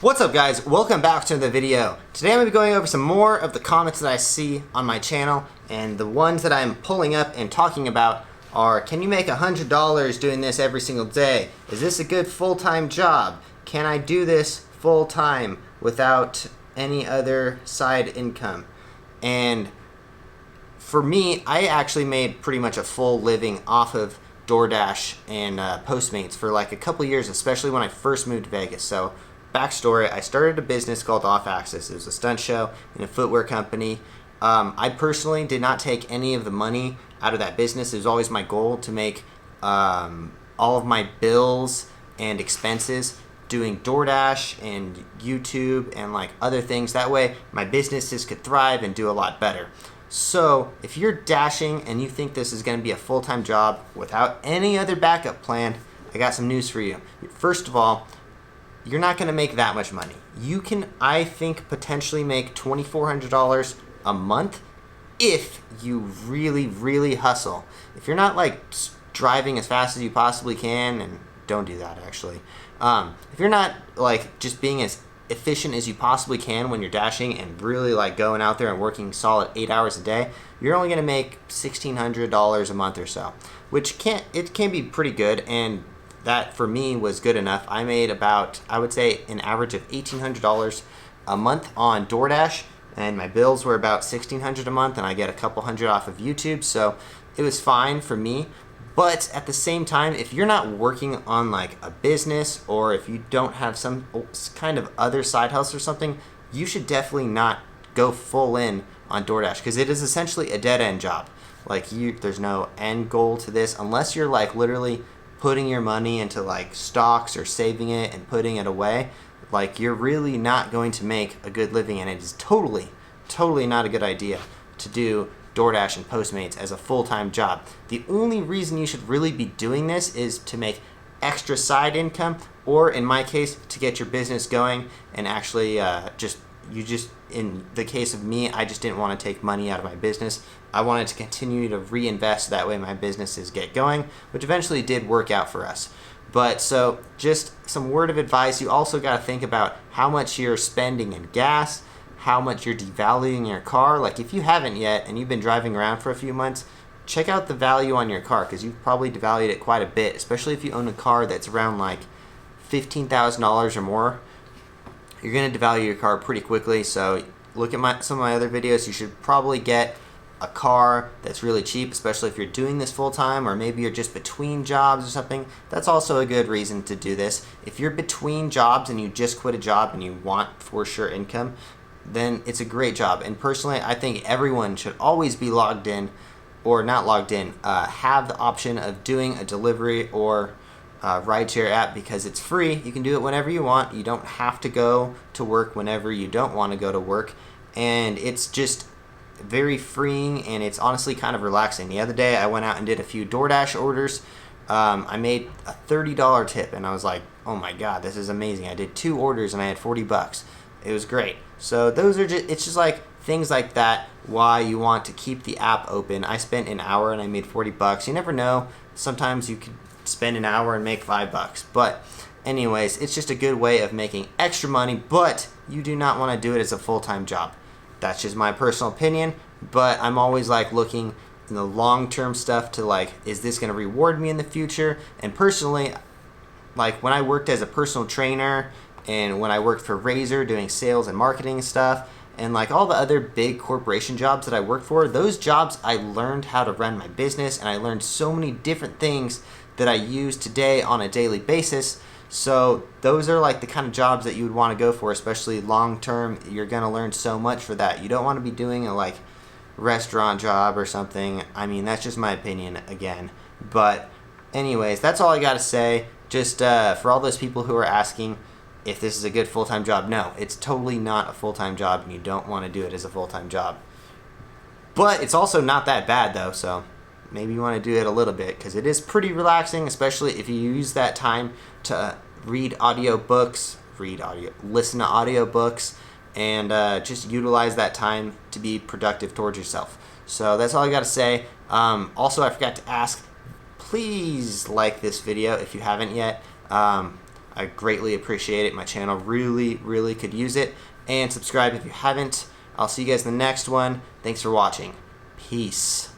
What's up, guys? Welcome back to the video. Today I'm going to be going over some more of the comments that I see on my channel, and the ones that I'm pulling up and talking about are, can you make $100 doing this every single day? Is this a good full-time job? Can I do this full-time without any other side income? And for me, I actually made pretty much a full living off of Doordash and Postmates for like a couple years, especially when I first moved to Vegas. So backstory, I started a business called Off Axis. It was a stunt show and a footwear company. I personally did not take any of the money out of that business. It was always my goal to make all of my bills and expenses doing DoorDash and YouTube and like other things. That way my businesses could thrive and do a lot better. So if you're dashing and you think this is going to be a full-time job without any other backup plan, I got some news for you. First of all, you're not going to make that much money. You can, I think, potentially make $2,400 a month if you really hustle. If you're not like driving as fast as you possibly can, and don't do that actually. If you're not like just being as efficient as you possibly can when you're dashing and really like going out there and working solid 8 hours a day, you're only going to make $1,600 a month or so, which can be pretty good, and that for me was good enough. I made about, I would say, an average of $1,800 a month on DoorDash, and my bills were about $1,600 a month, and I get a couple hundred off of YouTube, so it was fine for me. But at the same time, if you're not working on like a business, or if you don't have some kind of other side hustle or something, you should definitely not go full in on DoorDash, because it is essentially a dead-end job. Like there's no end goal to this unless you're like literally putting your money into like stocks or saving it and putting it away. Like, you're really not going to make a good living, and it is totally not a good idea to do DoorDash and Postmates as a full-time job. The only reason you should really be doing this is to make extra side income, or in my case, to get your business going and actually in the case of me, I just didn't want to take money out of my business. I wanted to continue to reinvest, that way my businesses get going, which eventually did work out for us. But so just some word of advice, you also got to think about how much you're spending in gas, how much you're devaluing your car. Like, if you haven't yet and you've been driving around for a few months, check out the value on your car, because you've probably devalued it quite a bit, especially if you own a car that's around like $15,000 or more. You're going to devalue your car pretty quickly. So look at some of my other videos. You should probably get a car that's really cheap, especially if you're doing this full time, or maybe you're just between jobs or something. That's also a good reason to do this. If you're between jobs and you just quit a job and you want for sure income, then it's a great job. And personally, I think everyone should always be logged in, or not logged in, have the option of doing a delivery or rideshare app, because it's free. You can do it whenever you want. You don't have to go to work whenever you don't want to go to work, and it's just very freeing, and it's honestly kind of relaxing. The other day I went out and did a few DoorDash orders. I made a $30 tip, and I was like, oh my god, this is amazing. I did 2 orders and I had $40. It was great. So those are it's just like things like that, why you want to keep the app open. I spent an hour and I made $40. You never know, sometimes you could spend an hour and make $5. But anyways, it's just a good way of making extra money, but you do not want to do it as a full-time job. That's just my personal opinion, but I'm always like looking in the long-term stuff to like, is this going to reward me in the future? And personally, like when I worked as a personal trainer, and when I worked for Razor doing sales and marketing stuff, and like all the other big corporation jobs that I worked for, those jobs I learned how to run my business, and I learned so many different things that I use today on a daily basis. So those are like the kind of jobs that you would want to go for, especially long term. You're going to learn so much for that. You don't want to be doing a like restaurant job or something. I mean, that's just my opinion again. But anyways, that's all I got to say. Just for all those people who are asking if this is a good full-time job, no, it's totally not a full-time job, and you don't want to do it as a full-time job. But it's also not that bad though, so maybe you want to do it a little bit, because it is pretty relaxing, especially if you use that time to listen to audiobooks, and just utilize that time to be productive towards yourself. So that's all I got to say. Also, I forgot to ask, please like this video if you haven't yet. I greatly appreciate it. My channel really could use it. And subscribe if you haven't. I'll see you guys in the next one. Thanks for watching. Peace.